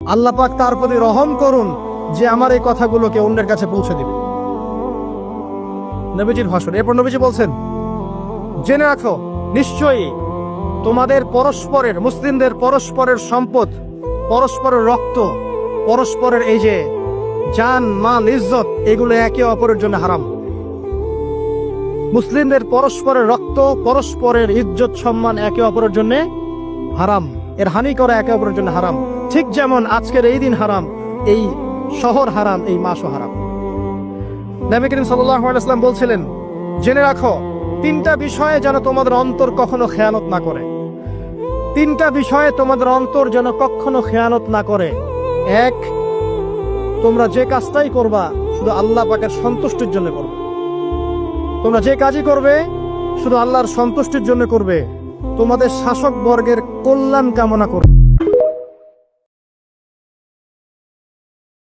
আল্লাহ পাক তার প্রতি রহম করুন যে আমার এই কথাগুলোকে অন্যের কাছে পৌঁছে দিবে। নবীজির ভাষণ। এরপর নবীজি বলছেন, জেনে রাখো নিশ্চয়ই তোমাদের পরস্পরের, মুসলিমদের পরস্পরের সম্পদ, পরস্পরের রক্ত, পরস্পরের এই যে জান মাল ইজ্জত, এগুলো একে অপরের জন্য হারাম। মুসলিমদের পরস্পরের রক্ত, পরস্পরের ইজ্জত সম্মান একে অপরের জন্য হারাম, এর হানি করা একে অপরের জন্য হারাম। ঠিক যেমন আজকের এই দিন হারাম, এই শহর হারাম, এই মাসও হারাম। নবী করিম সাল্লাল্লাহু আলাইহি ওয়াসাল্লাম বলছিলেন, জেনে রাখো তিনটা বিষয়ে যেন তোমাদের অন্তর কখনো খেয়ানত না করে। তিনটা বিষয়ে তোমাদের অন্তর যেন কখনো খেয়ানত না করে। এক, তোমরা যে কাজটাই করবা শুধু আল্লাহ পাকের সন্তুষ্টির জন্য করবে। তোমরা যে কাজই করবে শুধু আল্লাহর সন্তুষ্টির জন্য করবে, তোমাদের শাসক বর্গের কল্যাণ কামনা করবে।